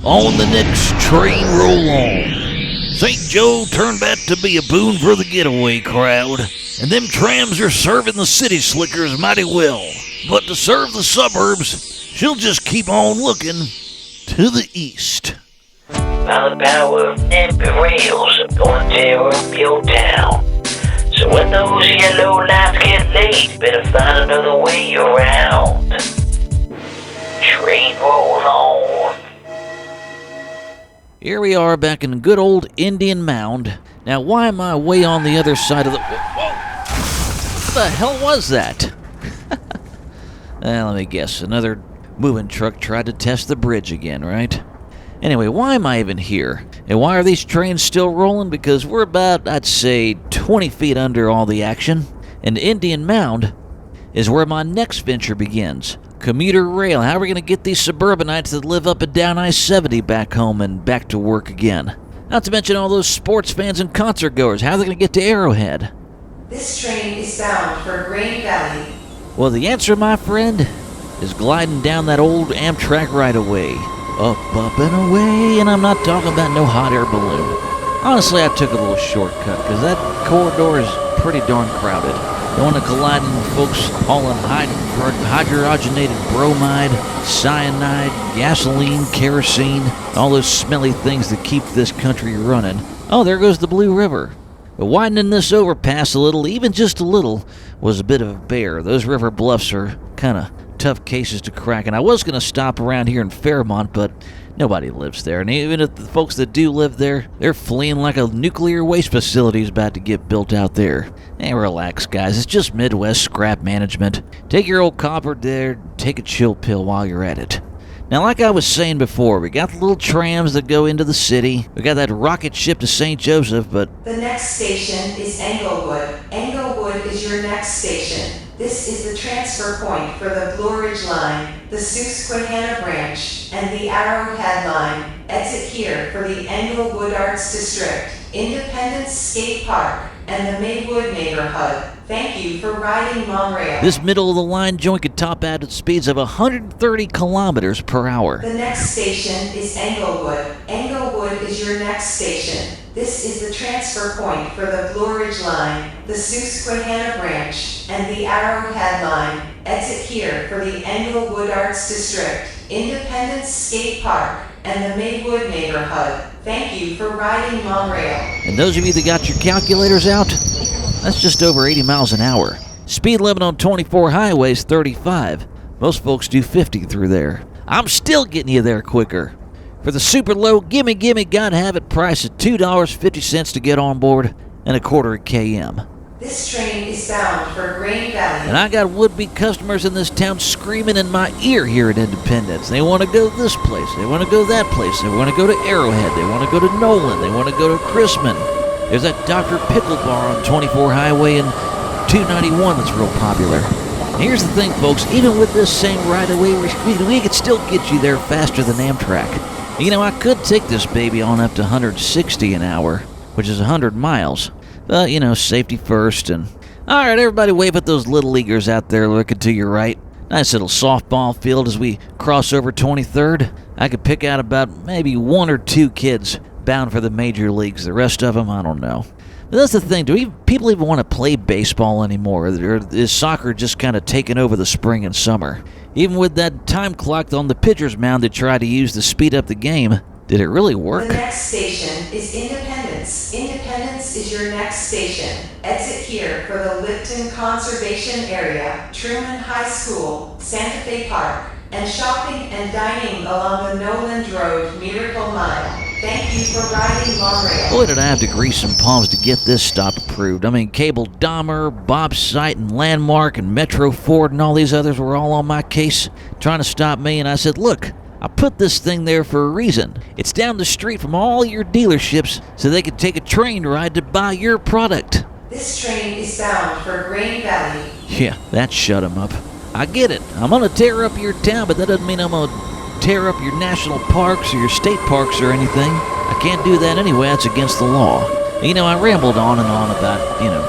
On the next train roll on. St. Joe turned out to be a boon for the getaway crowd, and them trams are serving the city slickers mighty well. But to serve the suburbs, she'll just keep on looking to the east. By the power of NIMBY rails, I'm gonna tear up your town. So when those yellow lights get late, better find another way around. Train roll on. Here we are back in good old Indian Mound. Now, why am I way on the other side of the... Whoa! What the hell was that? Let me guess. Another moving truck tried to test the bridge again, right? Anyway, why am I even here? And why are these trains still rolling? Because we're about, I'd say, 20 feet under all the action. And Indian Mound is where my next venture begins. Commuter rail. How are we going to get these suburbanites that live up and down I-70 back home and back to work again? Not to mention all those sports fans and concert goers. How are they going to get to Arrowhead? This train is bound for Grain Valley. Well, the answer, my friend, is gliding down that old Amtrak right away. Up, and away, and I'm not talking about no hot air balloon. Honestly, I took a little shortcut, because that corridor is pretty darn crowded. Don't want to collide with folks hauling hydrogenated bromide, cyanide, gasoline, kerosene, all those smelly things that keep this country running. Oh, there goes the Blue River. But widening this overpass a little, even just a little, was a bit of a bear. Those river bluffs are kind of tough cases to crack, and I was going to stop around here in Fairmont, but nobody lives there, and even if the folks that do live there, they're fleeing like a nuclear waste facility is about to get built out there. Hey, relax, guys. It's just Midwest scrap management. Take your old copper there, take a chill pill while you're at it. Now, like I was saying before, we got the little trams that go into the city. We got that rocket ship to St. Joseph, but... The next station is Englewood. Englewood is your next station. This is the transfer point for the Blue Ridge Line, the Susquehanna Branch, and the Arrowhead Line. Exit here for the Englewood Arts District, Independence Skate Park, and the Maywood neighborhood. Thank you for riding MoMRail. This middle-of-the-line joint could top out at speeds of 130 kilometers per hour. The next station is Englewood. Englewood is your next station. This is the transfer point for the Blue Ridge Line, the Susquehanna Branch, and the Arrowhead Line. Exit here for the Englewood Arts District, Independence Skate Park, and the Maywood neighborhood. Thank you for riding MoMRail. And those of you that got your calculators out, that's just over 80 miles an hour. Speed limit on 24 highways, 35. Most folks do 50 through there. I'm still getting you there quicker. For the super low, gimme, gotta have it price at $2.50 to get on board and a quarter a km. This train is bound for Grain Valley. And I got would-be customers in this town screaming in my ear here at Independence. They want to go this place, they want to go that place, they want to go to Arrowhead, they want to go to Nolan, they want to go to Chrisman. There's that Dr. Pickle Bar on 24 Highway and 291 that's real popular. And here's the thing, folks, even with this same right-of-way we could still get you there faster than Amtrak. You know, I could take this baby on up to 160 an hour, which is 100 miles. But, you know, safety first. And all right, everybody wave at those little leaguers out there looking to your right. Nice little softball field as we cross over 23rd. I could pick out about maybe 1 or 2 kids bound for the major leagues. The rest of them, I don't know. But that's the thing. Do people even want to play baseball anymore? Or is soccer just kind of taking over the spring and summer? Even with that time clock on the pitcher's mound they tried to use to speed up the game, did it really work? The next station is Independence. Independence is your next station. Exit here for the Lipton Conservation Area, Truman High School, Santa Fe Park, and shopping and dining along the Noland Road Miracle Mile. Thank you for riding MoMRail. Boy, did I have to grease some palms to get this stop approved. I mean, Cable Dahmer, Bob Sight, and Landmark, and Metro Ford, and all these others were all on my case, trying to stop me, and I said, look, I put this thing there for a reason. It's down the street from all your dealerships so they can take a train ride to buy your product. This train is bound for Grain Valley. Yeah, that shut him up. I get it. I'm going to tear up your town, but that doesn't mean I'm going to tear up your national parks or your state parks or anything. I can't do that anyway. That's against the law. You know, I rambled on and on about, you know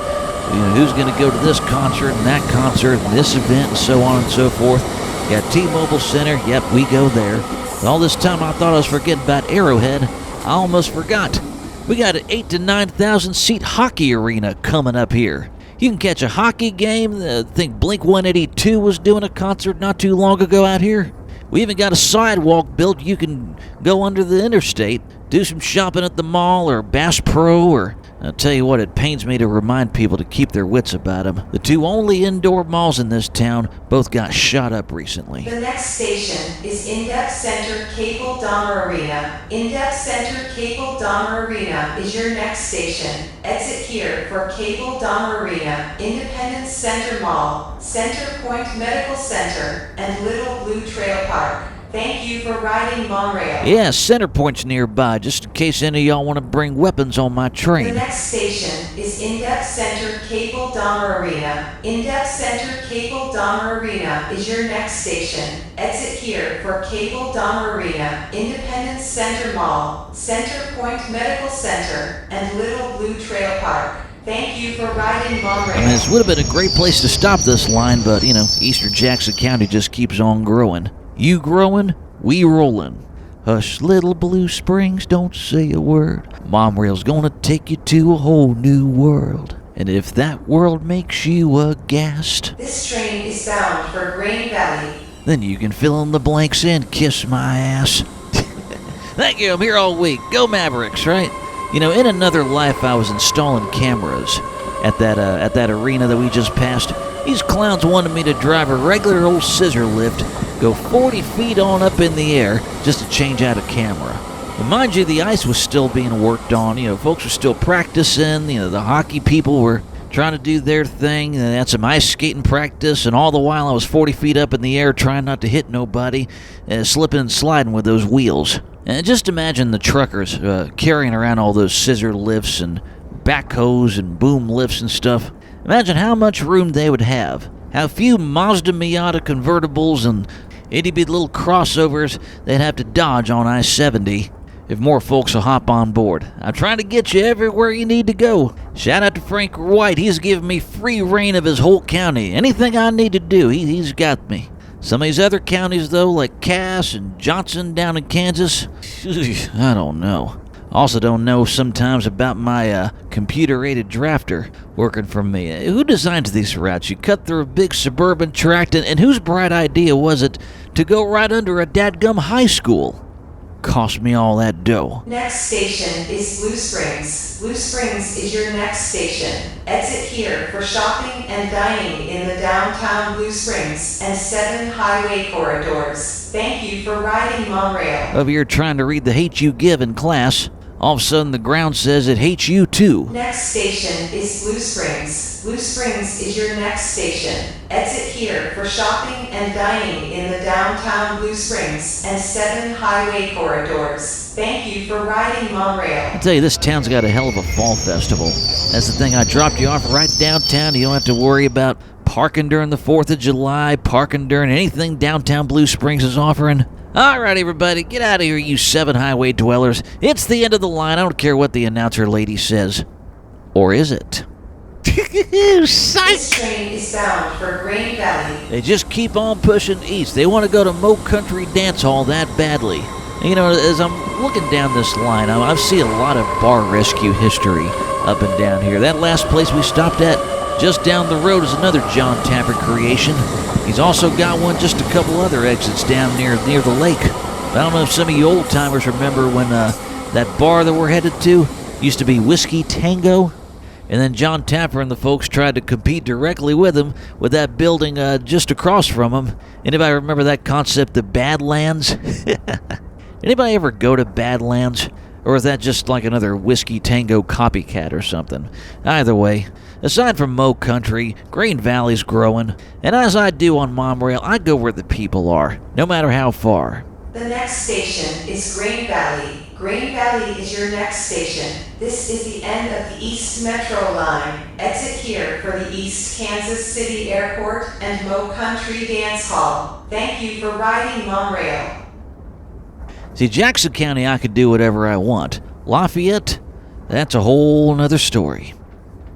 who's going to go to this concert and that concert and this event and so on and so forth. Got T-Mobile Center, yep, we go there. All this time I thought I was forgetting about Arrowhead. I almost forgot. We got an 8,000 to 9,000 seat hockey arena coming up here. You can catch a hockey game. I think Blink-182 was doing a concert not too long ago out here. We even got a sidewalk built. You can go under the interstate, do some shopping at the mall or Bass Pro, or I'll tell you what, it pains me to remind people to keep their wits about them. The two only indoor malls in this town both got shot up recently. The next station is Index Center Cable Dahmer Arena. Index Center Cable Dahmer Arena is your next station. Exit here for Cable Dahmer Arena, Independence Center Mall, Center Point Medical Center, and Little Blue Trail Park. Thank you for riding MoMRail. Yeah, Center Point's nearby, just in case any of y'all want to bring weapons on my train. The next station is Index Center Cable Dahmer Arena. Index Center Cable Dahmer Arena is your next station. Exit here for Cable Dahmer Arena, Independence Center Mall, Center Point Medical Center, and Little Blue Trail Park. Thank you for riding MoMRail. I mean, this would have been a great place to stop this line, but, Eastern Jackson County just keeps on growing. You growing, we rolling. Hush, little Blue Springs, don't say a word. MoMRail's gonna take you to a whole new world. And if that world makes you aghast, this train is bound for Grain Valley. Then you can fill in the blanks and kiss my ass. Thank you, I'm here all week. Go Mavericks, right? In another life I was installing cameras at that arena that we just passed. These clowns wanted me to drive a regular old scissor lift, go 40 feet on up in the air just to change out a camera. But mind you, the ice was still being worked on. Folks were still practicing. The hockey people were trying to do their thing. They had some ice skating practice, and all the while I was 40 feet up in the air trying not to hit nobody, slipping and sliding with those wheels. And just imagine the truckers carrying around all those scissor lifts and backhoes and boom lifts and stuff. Imagine how much room they would have. How few Mazda Miata convertibles and itty-bitty little crossovers they'd have to dodge on I-70 if more folks will hop on board. I'm trying to get you everywhere you need to go. Shout out to Frank White. He's giving me free reign of his whole county. Anything I need to do, he's got me. Some of these other counties, though, like Cass and Johnson down in Kansas, I don't know. Also don't know sometimes about my computer-aided drafter working for me. Who designs these routes? You cut through a big suburban tract, and whose bright idea was it to go right under a dadgum high school? Cost me all that dough. Next station is Blue Springs. Blue Springs is your next station. Exit here for shopping and dining in the downtown Blue Springs and 7 highway corridors. Thank you for riding MoMRail. Over here trying to read the hate you give in class. All of a sudden the ground says it hates you too. Next station is Blue Springs. Blue Springs is your next station. Exit here for shopping and dining in the downtown Blue Springs and 7 highway corridors. Thank you for riding MoMRail. I tell you, this town's got a hell of a fall festival. That's the thing, I dropped you off right downtown. You don't have to worry about parking during the 4th of July, parking during anything downtown Blue Springs is offering. Alright everybody, get out of here you 7 highway dwellers. It's the end of the line. I don't care what the announcer lady says. Or is it? This train is bound for Grain Valley. They just keep on pushing east. They want to go to Mo Country Dance Hall that badly. And, as I'm looking down this line, I see a lot of bar rescue history up and down here. That last place we stopped at just down the road is another John Tapper creation. He's also got one just a couple other exits down near the lake. I don't know if some of you old timers remember when that bar that we're headed to used to be Whiskey Tango, and then John Tapper and the folks tried to compete directly with him with that building just across from him. Anybody remember that concept of Badlands? Anybody ever go to Badlands? Or is that just like another Whiskey Tango copycat or something? Either way, aside from Mo Country, Grain Valley's growing, and as I do on MoMRail, I go where the people are, no matter how far. The next station is Grain Valley. Grain Valley is your next station. This is the end of the East Metro line. Exit here for the East Kansas City Airport and Mo Country Dance Hall. Thank you for riding MoMRail. See, Jackson County, I could do whatever I want. Lafayette, that's a whole nother story.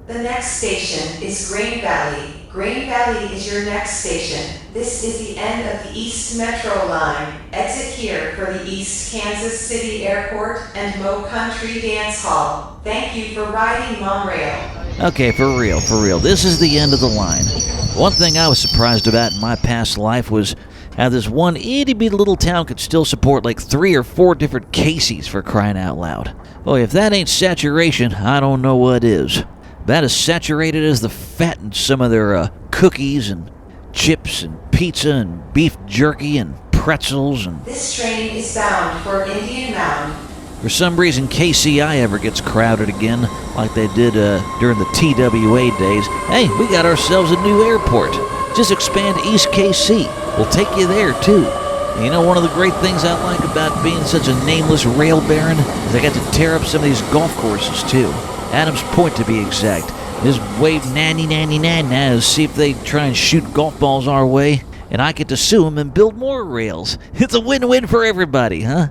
The next station is Grain Valley. Green Valley is your next station. This is the end of the East Metro line. Exit here for the East Kansas City Airport and Mo Country Dance Hall. Thank you for riding MoMRail. Okay, for real. This is the end of the line. One thing I was surprised about in my past life was how this one itty-bitty little town could still support like 3 or 4 different Casey's, for crying out loud. Boy, if that ain't saturation, I don't know what is. About as saturated as the fat in some of their cookies and chips and pizza and beef jerky and pretzels. And this train is bound for Indian Mound. For some reason, KCI ever gets crowded again, like they did during the TWA days. Hey, we got ourselves a new airport. Just expand East KC. We'll take you there, too. And you know, one of the great things I like about being such a nameless rail baron is I got to tear up some of these golf courses, too. Adams Point, to be exact. Just wave nanny to see if they try and shoot golf balls our way, and I get to sue them and build more rails. It's a win-win for everybody, huh?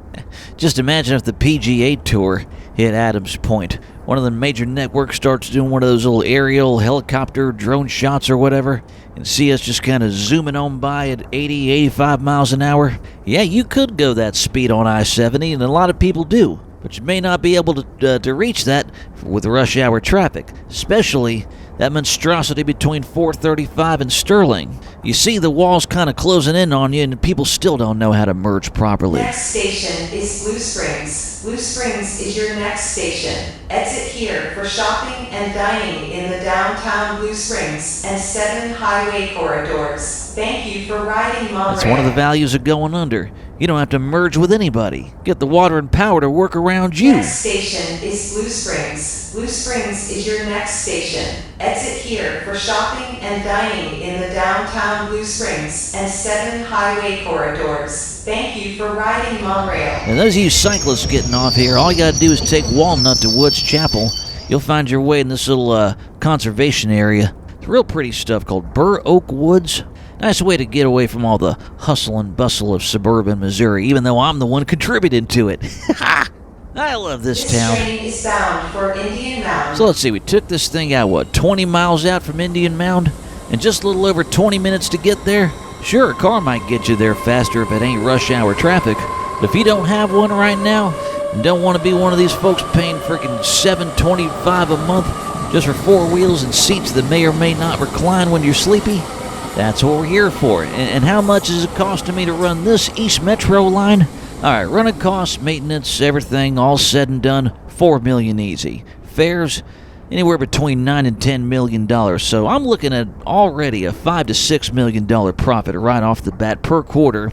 Just imagine if the PGA Tour hit Adams Point. One of the major networks starts doing one of those little aerial helicopter drone shots or whatever, and see us just kind of zooming on by at 80, 85 miles an hour. Yeah, you could go that speed on I-70, and a lot of people do. But you may not be able to reach that with rush hour traffic, especially that monstrosity between 435 and Sterling. You see the walls kind of closing in on you, and people still don't know how to merge properly. Next station is Blue Springs. Blue Springs is your next station. Exit here for shopping and dining in the downtown Blue Springs and 7 highway corridors. Thank you for riding MoMRail. That's one of the values of going under. You don't have to merge with anybody. Get the water and power to work around you. Next station is Blue Springs. Blue Springs is your next station. Exit here for shopping and dining in the downtown Blue Springs and 7 highway corridors. Thank you for riding MoMRail. And those of you cyclists getting off here, all you gotta do is take Walnut to Woods Chapel. You'll find your way in this little conservation area. It's real pretty stuff called Burr Oak Woods. Nice way to get away from all the hustle and bustle of suburban Missouri, even though I'm the one contributing to it. I love this town. This train is bound for Indian Mound. So let's see, we took this thing out, 20 miles out from Indian Mound? And just a little over 20 minutes to get there? Sure, a car might get you there faster if it ain't rush hour traffic. But if you don't have one right now, and don't want to be one of these folks paying freaking $7.25 a month just for 4 wheels and seats that may or may not recline when you're sleepy, that's what we're here for. And how much is it costing me to run this East Metro line? All right, running costs, maintenance, everything, all said and done, $4 million easy. Fares, anywhere between $9 and $10 million. So I'm looking at already a $5 to $6 million profit right off the bat per quarter.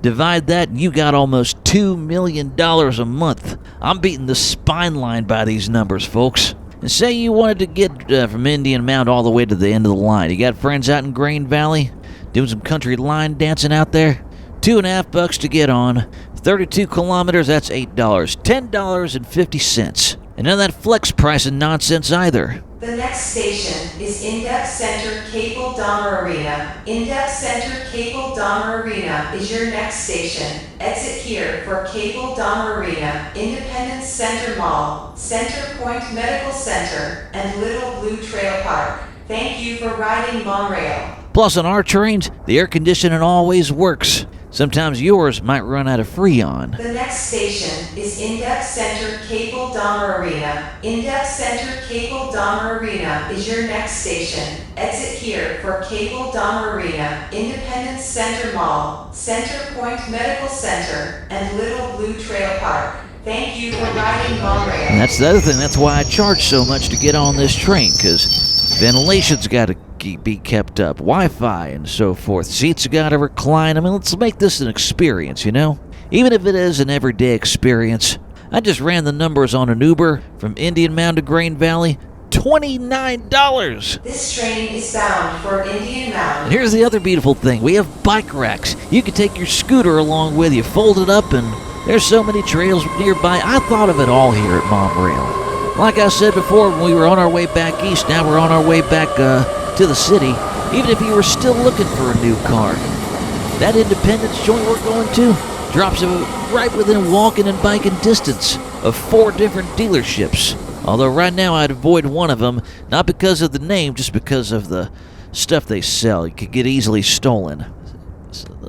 Divide that, and you got almost $2 million a month. I'm beating the spine line by these numbers, folks. And say you wanted to get from Indian Mound all the way to the end of the line. You got friends out in Green Valley doing some country line dancing out there? $2.50 to get on. 32 kilometers, that's $8. $10.50. And none of that flex pricing nonsense either. The next station is Index Center Cable Dahmer Arena. Index Center Cable Dahmer Arena is your next station. Exit here for Cable Dahmer Arena, Independence Center Mall, Center Point Medical Center, and Little Blue Trail Park. Thank you for riding MoMRail. Plus on our trains, the air conditioning always works. Sometimes yours might run out of Freon. The next station is Index Center Cable Dahmer Arena. Index Center Cable Dahmer Arena is your next station. Exit here for Cable Dahmer Arena, Independence Center Mall, Center Point Medical Center, and Little Blue Trail Park. Thank you for riding MoMRail. And that's the other thing. That's why I charge so much to get on this train, because ventilation's got to be kept up, Wi-Fi and so forth. Seats got to recline. I mean, let's make this an experience, you know? Even if it is an everyday experience. I just ran the numbers on an Uber from Indian Mound to Green Valley. $29. This train is bound for Indian Mound. And here's the other beautiful thing. We have bike racks. You can take your scooter along with you, fold it up, and there's so many trails nearby. I thought of it all here at MoMRail. Like I said before, when we were on our way back east, now we're on our way back to the city. Even if you were still looking for a new car, that Independence joint we're going to drops right within walking and biking distance of 4 different dealerships. Although right now I'd avoid one of them, not because of the name, just because of the stuff they sell could get easily stolen.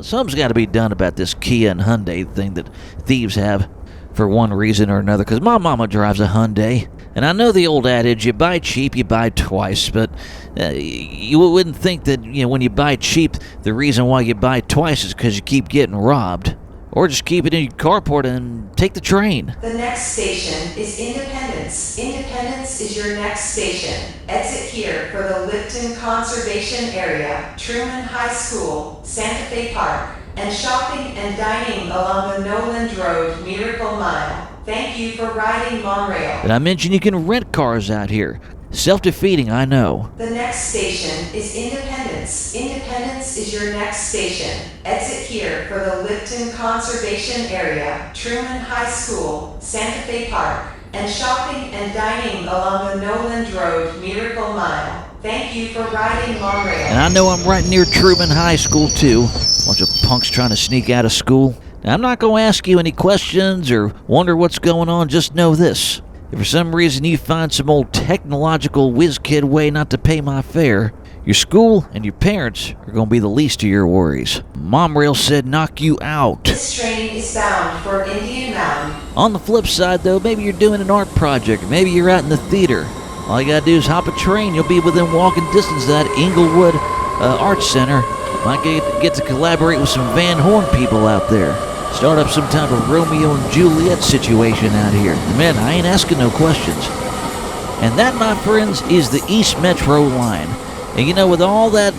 Something's got to be done about this Kia and Hyundai thing that thieves have for one reason or another, because my mama drives a Hyundai. And I know the old adage, you buy cheap, you buy twice, but you wouldn't think that, when you buy cheap, the reason why you buy twice is because you keep getting robbed. Or just keep it in your carport and take the train. The next station is Independence. Independence is your next station. Exit here for the Lipton Conservation Area, Truman High School, Santa Fe Park, and shopping and dining along the Noland Road Miracle Mile. Thank you for riding MoMRail. Did I mention you can rent cars out here? Self-defeating, I know. The next station is Independence. Independence is your next station. Exit here for the Lipton Conservation Area, Truman High School, Santa Fe Park, and shopping and dining along the Noland Road Miracle Mile. Thank you for riding MoMRail. And I know I'm right near Truman High School, too. Bunch of punks trying to sneak out of school. Now, I'm not going to ask you any questions or wonder what's going on. Just know this. If for some reason you find some old technological whiz-kid way not to pay my fare, your school and your parents are going to be the least of your worries. MoMRail said knock you out. This train is bound for Indian Mound. On the flip side, though, maybe you're doing an art project, or maybe you're out in the theater. All you got to do is hop a train. You'll be within walking distance of that Inglewood Arts Center. Might get to collaborate with some Van Horn people out there. Start up some type of Romeo and Juliet situation out here. Man, I ain't asking no questions. And that, my friends, is the East Metro line. And with all that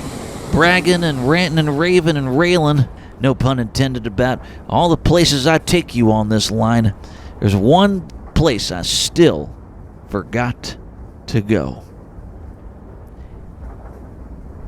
bragging and ranting and raving and railing, no pun intended, about all the places I take you on this line, there's one place I still forgot to go.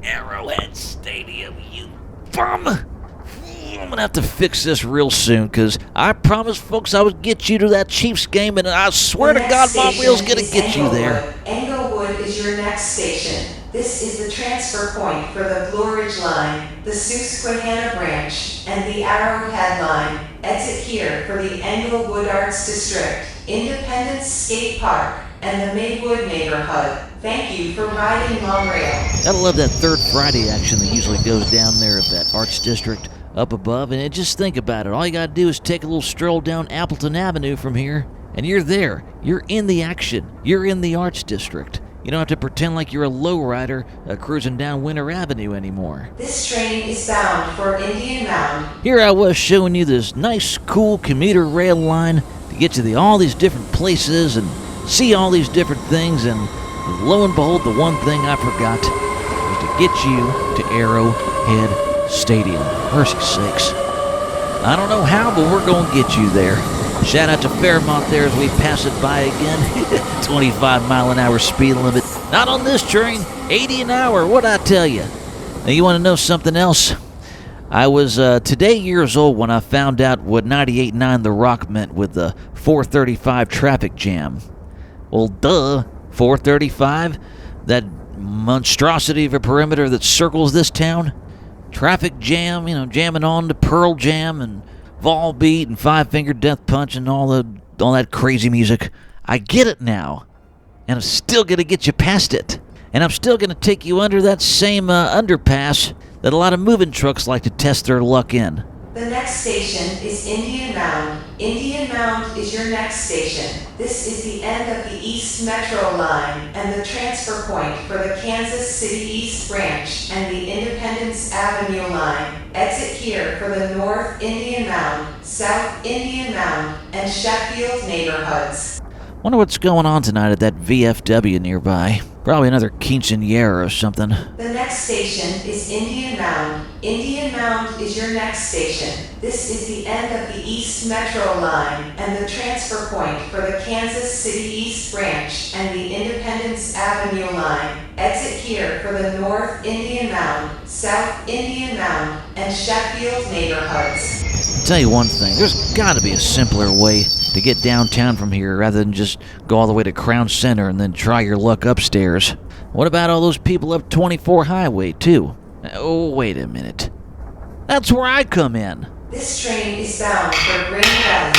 Arrowhead Stadium, you bum! I'm going to have to fix this real soon, because I promised folks I would get you to that Chiefs game, and I swear to God, MoMRail's going to get you there. Englewood is your next station. This is the transfer point for the Blue Ridge Line, the Susquehanna Branch, and the Arrowhead Line. Exit here for the Englewood Arts District, Independence Skate Park, and the Maywood neighborhood. Thank you for riding MoMRail. Gotta love that third Friday action that usually goes down there at that Arts District up above. And just think about it. All you gotta do is take a little stroll down Appleton Avenue from here, and you're there. You're in the action. You're in the Arts District. You don't have to pretend like you're a lowrider cruising down Winter Avenue anymore. This train is bound for Indian Mound. Here I was showing you this nice, cool commuter rail line to get to all these different places and see all these different things, and lo and behold, the one thing I forgot was to get you to Arrowhead Stadium. Mercy sakes. I don't know how, but we're going to get you there. Shout out to Fairmont there as we pass it by again. 25 mile an hour speed limit. Not on this train. 80 an hour. What'd I tell you? Now, you want to know something else? I was today years old when I found out what 98.9 The Rock meant with the 435 traffic jam. Well, duh. 435? That monstrosity of a perimeter that circles this town? Traffic jam, jamming on to Pearl Jam and Volbeat and Five Finger Death Punch and all that crazy music. I get it now. And I'm still going to get you past it. And I'm still going to take you under that same underpass that a lot of moving trucks like to test their luck in. The next station is Indian Mound. Indian Mound is your next station. This is the end of the East Metro line and the transfer point for the Kansas City East Branch and the Independence Avenue line. Exit here for the North Indian Mound, South Indian Mound, and Sheffield neighborhoods. Wonder what's going on tonight at that VFW nearby. Probably another quinceañera or something. The next station is Indian Mound. Indian Mound is your next station. This is the end of the East Metro line and the transfer point for the Kansas City East Branch and the Independence Avenue line. Exit here for the North Indian Mound, South Indian Mound, and Sheffield neighborhoods. I'll tell you one thing, there's got to be a simpler way to get downtown from here rather than just go all the way to Crown Center and then try your luck upstairs. What about all those people up 24 Highway, too? Oh, wait a minute. That's where I come in. This train is bound for Green Valley.